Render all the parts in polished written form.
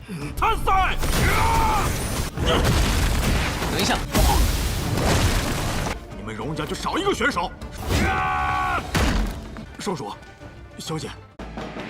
参赛！等一下，你们荣家就少一个选手。少主，小姐。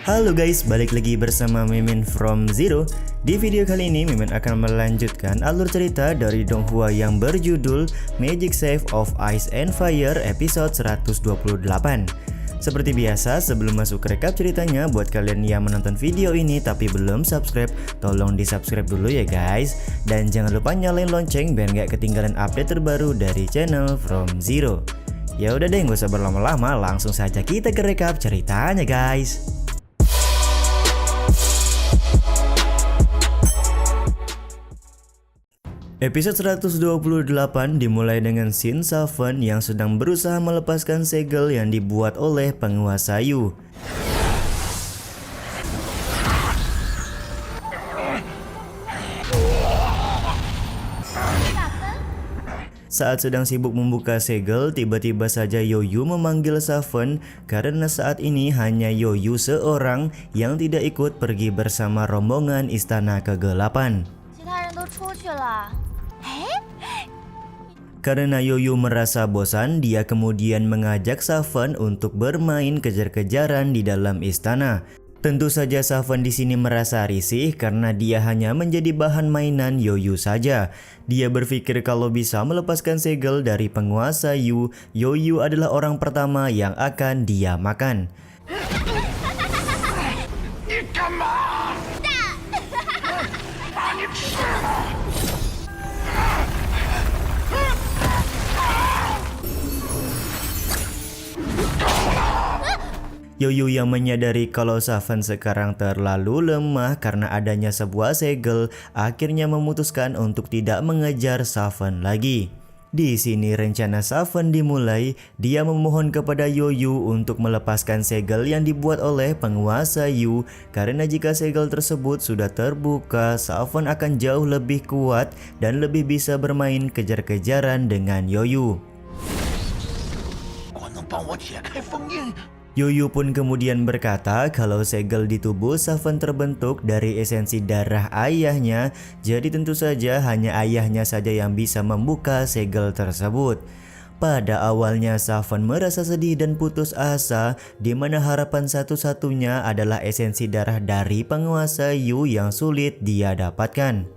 Halo guys, balik lagi bersama Mimin from Zero. Di video kali ini Mimin akan melanjutkan alur cerita dari Donghua yang berjudul Magic Save of Ice and Fire episode 128. Seperti biasa, sebelum masuk ke rekap ceritanya, buat kalian yang menonton video ini tapi belum subscribe, tolong di subscribe dulu ya guys. Dan jangan lupa nyalain lonceng biar gak ketinggalan update terbaru dari channel From Zero. Ya udah deh, gak usah berlama-lama, langsung saja kita ke rekap ceritanya guys. Episode 128 dimulai dengan scene Safen yang sedang berusaha melepaskan segel yang dibuat oleh penguasa Yu. Saat sedang sibuk membuka segel, tiba-tiba saja Yoyu memanggil Safen karena saat ini hanya Yoyu seorang yang tidak ikut pergi bersama rombongan istana kegelapan. Karena Yoyu merasa bosan, dia kemudian mengajak Safen untuk bermain kejar-kejaran di dalam istana. Tentu saja Safen di sini merasa risih karena dia hanya menjadi bahan mainan Yoyu saja. Dia berpikir kalau bisa melepaskan segel dari penguasa Yu, Yoyu adalah orang pertama yang akan dia makan. Yoyu yang menyadari kalau Safen sekarang terlalu lemah karena adanya sebuah segel, akhirnya memutuskan untuk tidak mengejar Safen lagi. Di sini rencana Safen dimulai. Dia memohon kepada Yoyu untuk melepaskan segel yang dibuat oleh penguasa Yu, karena jika segel tersebut sudah terbuka, Safen akan jauh lebih kuat dan lebih bisa bermain kejar-kejaran dengan Yoyu. Yoyu pun kemudian berkata kalau segel di tubuh Safen terbentuk dari esensi darah ayahnya, jadi tentu saja hanya ayahnya saja yang bisa membuka segel tersebut. Pada awalnya Safen merasa sedih dan putus asa, di mana harapan satu-satunya adalah esensi darah dari penguasa Yu yang sulit dia dapatkan.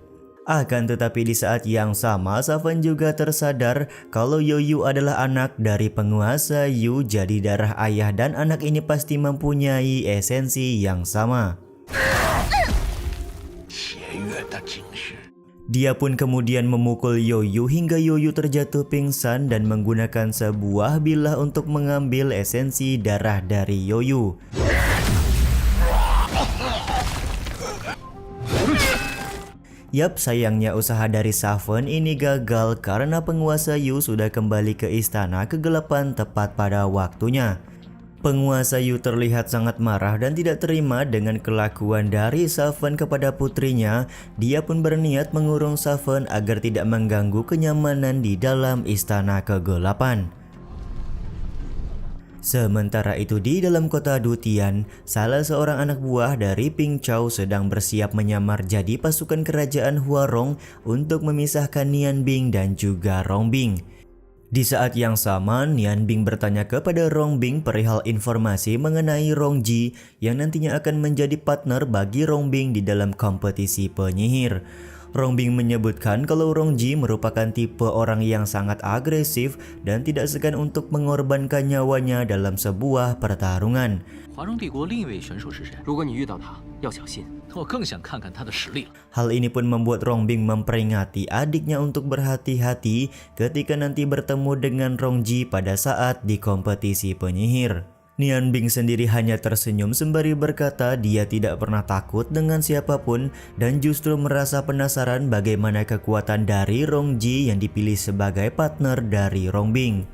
Akan tetapi di saat yang sama Safen juga tersadar kalau Yoyu adalah anak dari penguasa Yu, jadi darah ayah dan anak ini pasti mempunyai esensi yang sama. Dia pun kemudian memukul Yoyu hingga Yoyu terjatuh pingsan dan menggunakan sebuah bilah untuk mengambil esensi darah dari Yoyu. Yap, sayangnya usaha dari Safen ini gagal karena penguasa Yu sudah kembali ke istana kegelapan tepat pada waktunya. Penguasa Yu terlihat sangat marah dan tidak terima dengan kelakuan dari Safen kepada putrinya. Dia pun berniat mengurung Safen agar tidak mengganggu kenyamanan di dalam istana kegelapan. Sementara itu di dalam kota Dutian, salah seorang anak buah dari Ping Chao sedang bersiap menyamar jadi pasukan kerajaan Huarong untuk memisahkan Nian Bing dan juga Rong Bing. Di saat yang sama, Nian Bing bertanya kepada Rong Bing perihal informasi mengenai Rong Ji yang nantinya akan menjadi partner bagi Rong Bing di dalam kompetisi penyihir. Rong Bing menyebutkan kalau Rong Ji merupakan tipe orang yang sangat agresif dan tidak segan untuk mengorbankan nyawanya dalam sebuah pertarungan. Hal ini pun membuat Rong Bing memperingati adiknya untuk berhati-hati ketika nanti bertemu dengan Rong Ji pada saat di kompetisi penyihir. Nian Bing sendiri hanya tersenyum sembari berkata dia tidak pernah takut dengan siapapun dan justru merasa penasaran bagaimana kekuatan dari Rong Ji yang dipilih sebagai partner dari Rong Bing.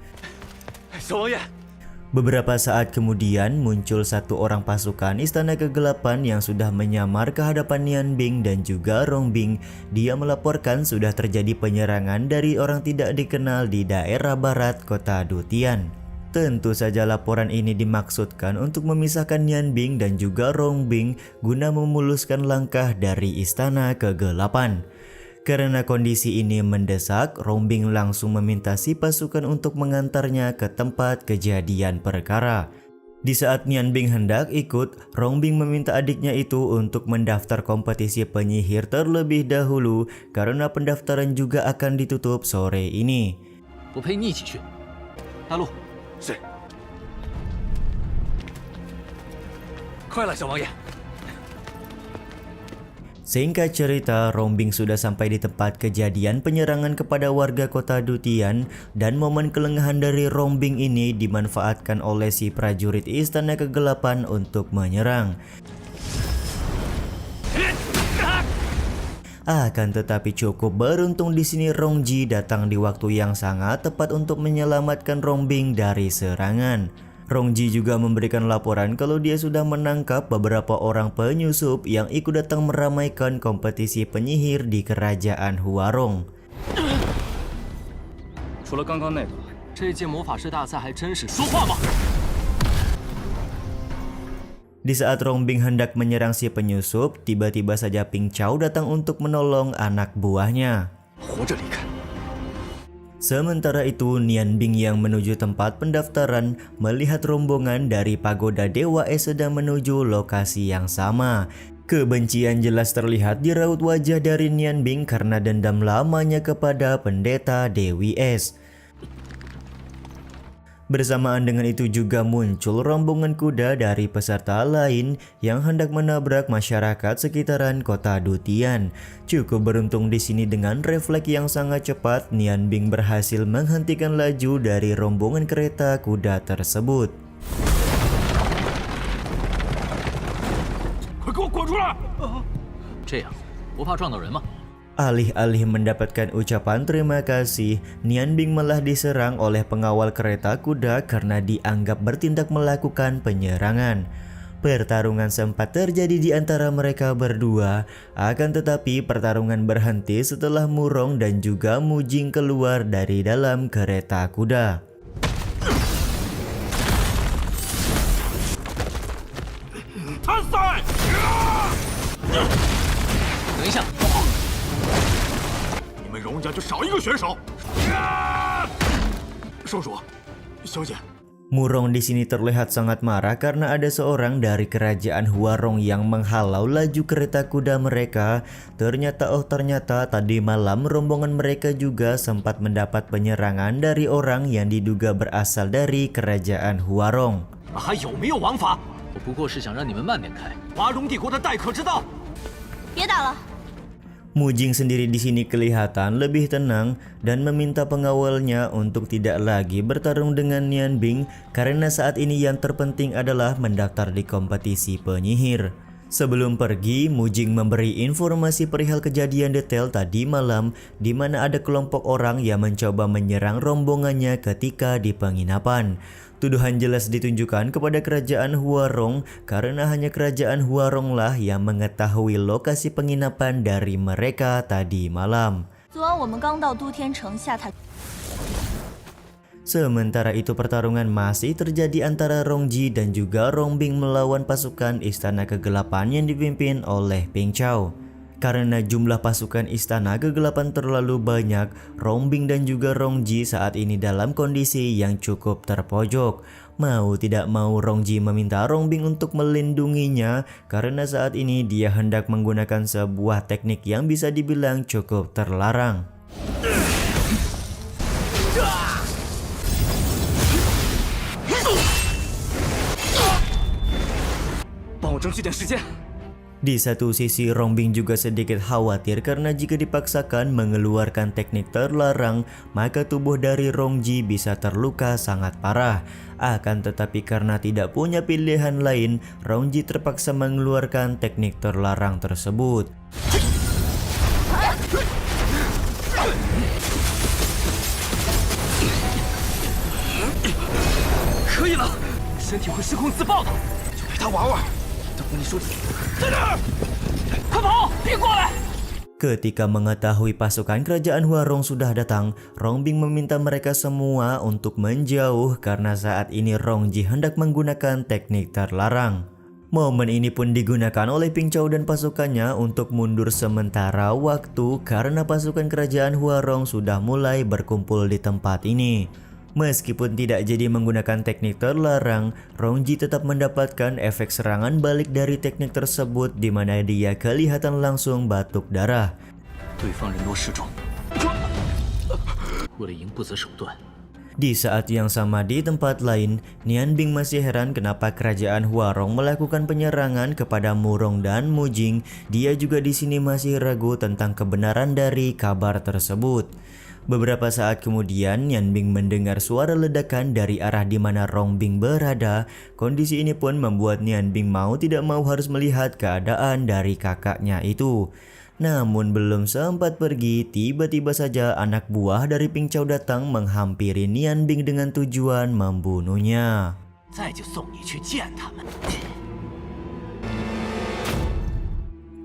Beberapa saat kemudian muncul satu orang pasukan istana kegelapan yang sudah menyamar ke hadapan Nian Bing dan juga Rong Bing. Dia melaporkan sudah terjadi penyerangan dari orang tidak dikenal di daerah barat kota Dutian. Tentu saja laporan ini dimaksudkan untuk memisahkan Nian Bing dan juga Rong Bing guna memuluskan langkah dari istana kegelapan. Karena kondisi ini mendesak, Rong Bing langsung meminta si pasukan untuk mengantarnya ke tempat kejadian perkara. Di saat Nian Bing hendak ikut, Rong Bing meminta adiknya itu untuk mendaftar kompetisi penyihir terlebih dahulu karena pendaftaran juga akan ditutup sore ini. 我陪你一起去。大陆，是。快了，小王爷。 Singkat cerita, Rong Bing sudah sampai di tempat kejadian penyerangan kepada warga kota Dutian dan momen kelengahan dari Rong Bing ini dimanfaatkan oleh si prajurit istana kegelapan untuk menyerang. Akan tetapi cukup beruntung di sini Rong Ji datang di waktu yang sangat tepat untuk menyelamatkan Rong Bing dari serangan. Rong Ji juga memberikan laporan kalau dia sudah menangkap beberapa orang penyusup yang ikut datang meramaikan kompetisi penyihir di kerajaan Huarong. 除了刚刚那个，这届魔法师大赛还真是说话吗？ Di saat Rong Bing hendak menyerang si penyusup, tiba-tiba saja Ping Chao datang untuk menolong anak buahnya. 活着离开。 Sementara itu, Nian Bing yang menuju tempat pendaftaran melihat rombongan dari pagoda Dewa Es sedang menuju lokasi yang sama. Kebencian jelas terlihat di raut wajah dari Nian Bing karena dendam lamanya kepada pendeta Dewi Es. Bersamaan dengan itu juga muncul rombongan kuda dari peserta lain yang hendak menabrak masyarakat sekitaran kota Dutian. Cukup beruntung di sini dengan refleks yang sangat cepat, Nian Bing berhasil menghentikan laju dari rombongan kereta kuda tersebut. 快给我滚出来！这样，不怕撞到人吗？ Alih-alih mendapatkan ucapan terima kasih, Nian Bing malah diserang oleh pengawal kereta kuda karena dianggap bertindak melakukan penyerangan. Pertarungan sempat terjadi di antara mereka berdua, akan tetapi pertarungan berhenti setelah Murong dan juga Mujing keluar dari dalam kereta kuda. 参赛！等一下， 你们荣家就少一个选手。少主，小姐。 Murong di sini terlihat sangat marah karena ada seorang dari kerajaan Huarong yang menghalau laju kereta kuda mereka. Ternyata tadi malam rombongan mereka juga sempat mendapat penyerangan dari orang yang diduga berasal dari kerajaan Huarong. 还有没有王法？我不过是想让你们慢点开。华容帝国的待客之道。别打了。 Mujing sendiri di sini kelihatan lebih tenang dan meminta pengawalnya untuk tidak lagi bertarung dengan Nian Bing karena saat ini yang terpenting adalah mendaftar di kompetisi penyihir. Sebelum pergi, Mujing memberi informasi perihal kejadian detail tadi malam di mana ada kelompok orang yang mencoba menyerang rombongannya ketika di penginapan. Tuduhan jelas ditunjukkan kepada kerajaan Huarong karena hanya kerajaan Huarong lah yang mengetahui lokasi penginapan dari mereka tadi malam. 昨晚我们刚到都天城下塔。 Sementara itu pertarungan masih terjadi antara Rong Ji dan juga Rong Bing melawan pasukan Istana Kegelapan yang dipimpin oleh Ping Chao. Karena jumlah pasukan Istana Kegelapan terlalu banyak, Rong Bing dan juga Rong Ji saat ini dalam kondisi yang cukup terpojok. Mau tidak mau Rong Ji meminta Rong Bing untuk melindunginya karena saat ini dia hendak menggunakan sebuah teknik yang bisa dibilang cukup terlarang. 帮我争取点时间。 Di satu sisi Rong Bing juga sedikit khawatir karena jika dipaksakan mengeluarkan teknik terlarang maka tubuh dari Rong Ji bisa terluka sangat parah. Akan tetapi karena tidak punya pilihan lain, Rong Ji terpaksa mengeluarkan teknik terlarang tersebut. 可以了，身体会失控自爆的，就陪他玩玩。等你说在哪儿？快跑，别过来！ Ketika mengetahui pasukan kerajaan Huarong sudah datang, Rongbing meminta mereka semua untuk menjauh karena saat ini Rongji hendak menggunakan teknik terlarang. Momen ini pun digunakan oleh Ping Chao dan pasukannya untuk mundur sementara waktu karena pasukan kerajaan Huarong sudah mulai berkumpul di tempat ini. Meskipun tidak jadi menggunakan teknik terlarang, Rongji tetap mendapatkan efek serangan balik dari teknik tersebut di mana dia kelihatan langsung batuk darah. 对方人多势众，为了赢不择手段。 Di saat yang sama di tempat lain, Nian Bing masih heran kenapa kerajaan Huarong melakukan penyerangan kepada Murong dan Mujing. Dia juga di sini masih ragu tentang kebenaran dari kabar tersebut. Beberapa saat kemudian, Nian Bing mendengar suara ledakan dari arah di mana Rongbing berada. Kondisi ini pun membuat Nian Bing mau tidak mau harus melihat keadaan dari kakaknya itu. Namun belum sempat pergi, tiba-tiba saja anak buah dari Ping Chao datang menghampiri Nian Bing dengan tujuan membunuhnya. 再就送你去见他们。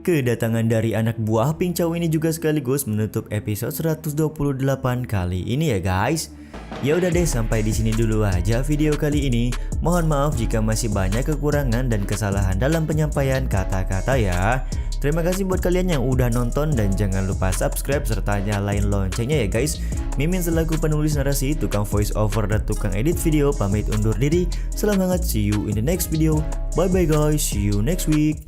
Kedatangan dari anak buah Ping Chao ini juga sekaligus menutup episode 128 kali ini ya guys. Ya udah deh, sampai di sini dulu aja video kali ini. Mohon maaf jika masih banyak kekurangan dan kesalahan dalam penyampaian kata-kata ya. Terima kasih buat kalian yang udah nonton dan jangan lupa subscribe serta nyalain loncengnya ya guys. Mimin selaku penulis narasi, tukang voice over dan tukang edit video pamit undur diri. Selamat, see you in the next video. Bye bye guys, see you next week.